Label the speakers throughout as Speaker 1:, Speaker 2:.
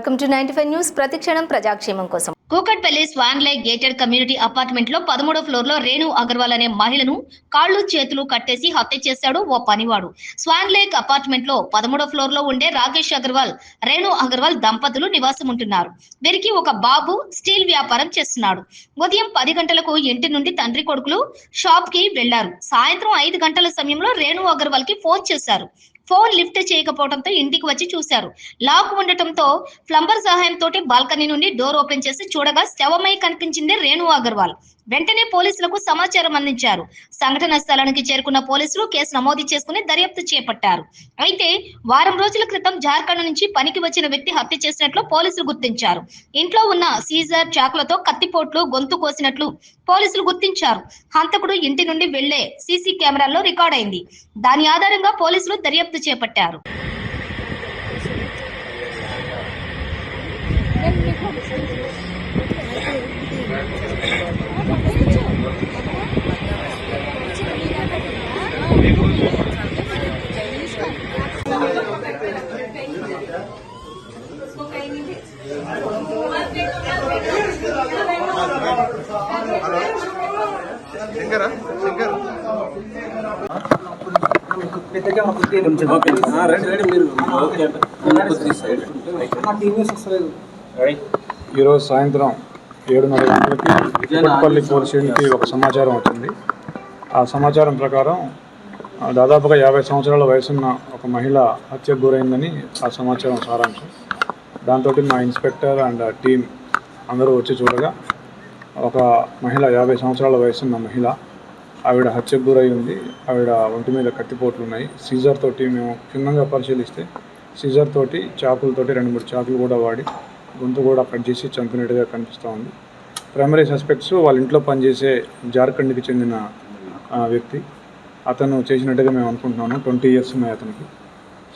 Speaker 1: Welcome to 95 news. ప్రతిక్షణం ప్రజాక్షేమం కోసం.
Speaker 2: Kukatpally Swan Lake gated community apartment లో 13వ ఫ్లోర్ లో రేణు అగర్వాల్ అనే మహిళను కాళ్ళు చేతులు కట్టేసి హత్య చేశాడు ఓ పనివాడు. స్వాన్ లేక్ అపార్ట్మెంట్ లో 13వ ఫ్లోర్ లో ఉండే రాకేష్ అగర్వాల్, రేణు అగర్వాల్ దంపతులు నివాసం ఉంటున్నారు. వీరికి ఒక బాబు స్టీల్ వ్యాపారం చేస్తున్నాడు. ఉదయం 10 గంటలకు ఇంటి నుండి తండ్రి కొడుకులు షాప్ కి వెళ్లారు. సాయంత్రం 5 గంటల సమయంలో రేణు అగర్వాల్ కి ఫోన్ చేశారు. ఫోన్ లిఫ్ట్ చేయకపోవడంతో ఇంటికి వచ్చి చూశారు. లాక్ ఉండటంతో ప్లంబర్ సహాయంతో బాల్కనీ నుండి డోర్ ఓపెన్ చేసి చూడగా శవమై కనిపించింది రేణు అగర్వాల్. వెంటనే పోలీసులకు సమాచారం అందించారు. సంఘటన స్థలానికి చేరుకున్న పోలీసులు కేసు నమోదు చేసుకుని దర్యాప్తు చేపట్టారు. అయితే వారం రోజుల క్రితం జార్ఖండ్ నుంచి పనికి వచ్చిన వ్యక్తి హత్య చేసినట్లు పోలీసులు గుర్తించారు. ఇంట్లో ఉన్న సీజర్ చాకులతో కత్తిపోట్లు గొంతు కోసినట్లు పోలీసులు గుర్తించారు. హంతకుడు ఇంటి నుండి వెళ్లే సీసీ కెమెరాల్లో రికార్డ్ అయింది. దాని ఆధారంగా పోలీసులు దర్యాప్తు చేపట్టారు.
Speaker 3: ఈరోజు సాయంత్రం 7:30 గంటలకి కూకట్పల్లి పోలీస్ స్టేషన్కి ఒక సమాచారం వచ్చింది. ఆ సమాచారం ప్రకారం దాదాపుగా 50 సంవత్సరాల వయసున్న ఒక మహిళ హత్యకు గురైందని ఆ సమాచారం సారాంశం. దాంతో మా ఇన్స్పెక్టర్ అండ్ టీం అందరూ వచ్చి చూడగా ఒక మహిళ 50 సంవత్సరాల వయసున్న మహిళ, ఆవిడ హత్యకు గురై ఉంది. ఆవిడ ఒంటి మీద కత్తిపోట్లు ఉన్నాయి. సీజర్ తోటి మేము క్షుణ్ణంగా పరిశీలిస్తే సీజర్ తోటి చాకులతోటి 2-3 చాకులు కూడా వాడి గొంతు కూడా కట్ చేసి చంపినట్టుగా కనిపిస్తూ ఉంది. ప్రైమరీ సస్పెక్ట్స్ వాళ్ళ ఇంట్లో పనిచేసే జార్ఖండ్కి చెందిన వ్యక్తి. అతను చేసినట్టుగా మేము అనుకుంటున్నాము. 20 years ఉన్నాయి అతనికి.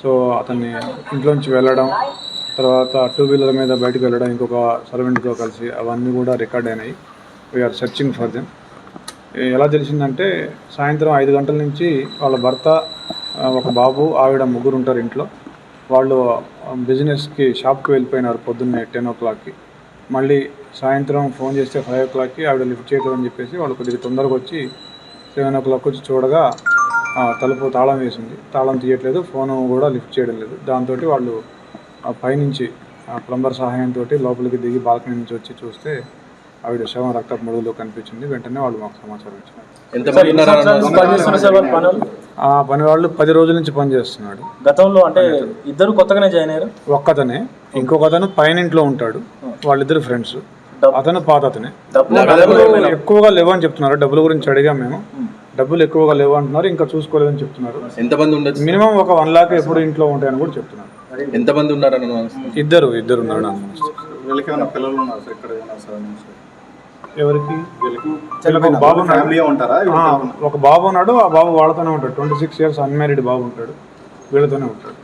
Speaker 3: సో అతన్ని ఇంట్లోంచి వెళ్ళడం, తర్వాత 2 వీలర్ మీద బయటకు వెళ్ళడం ఇంకొక సర్వెంట్తో కలిసి, అవన్నీ కూడా రికార్డ్ అయినాయి. We are searching for them. ఎలా తెలిసిందంటే సాయంత్రం 5 గంటల నుంచి వాళ్ళ భర్త, ఒక బాబు, ఆవిడ ముగ్గురు ఉంటారు ఇంట్లో. వాళ్ళు బిజినెస్కి షాప్కి వెళ్ళిపోయినారు పొద్దున్నే 10 o'clockకి. మళ్ళీ సాయంత్రం ఫోన్ చేస్తే 5 o'clockకి ఆవిడ లిఫ్ట్ చేయలేదని చెప్పేసి వాళ్ళు కొద్దిగా తొందరగా వచ్చి 7 o'clock వచ్చి చూడగా తలుపు తాళం వేసింది. తాళం తీయట్లేదు, ఫోను కూడా లిఫ్ట్ చేయడం లేదు. దాంతో వాళ్ళు పైనుంచి ప్లంబర్ సహాయంతో లోపలికి దిగి బాల్కనీ నుంచి వచ్చి చూస్తే ఆవిడ శవం రక్తపు మడుగులో కనిపించింది. వెంటనే వాళ్ళు మాకు సమాచారం ఇచ్చారు. ఆ పని వాళ్ళు 10 రోజుల నుంచి పనిచేస్తున్నాడు.
Speaker 4: గతంలో అంటే ఇద్దరు కొత్తగానే జాయిన్ అయ్యారు.
Speaker 3: ఒక్కతనే, ఇంకొక అతను పైన ఇంట్లో ఉంటాడు. వాళ్ళిద్దరు ఫ్రెండ్స్. అతను పాత అతనే. ఎక్కువగా లేవని చెప్తున్నారు. డబ్బుల గురించి అడిగా మేము. డబ్బులు ఎక్కువగా లేవు అంటున్నారు, ఇంకా చూసుకోలేదని చెప్తున్నారు.
Speaker 5: ఎంతమంది ఉండొచ్చు?
Speaker 3: మినిమం ఒక 1 lakh ఎప్పుడు ఇంట్లో ఉంటాయని కూడా చెప్తున్నారు.
Speaker 5: ఎంతమంది ఉన్నారని?
Speaker 3: ఇద్దరు ఉన్నారు. ఎవరికి? ఒక బాబు ఉన్నాడు. ఆ బాబు వాళ్ళతోనే ఉంటాడు. 26 years అన్మ్యారీడ్ బాబు ఉంటాడు. వీళ్ళతోనే ఉంటాడు.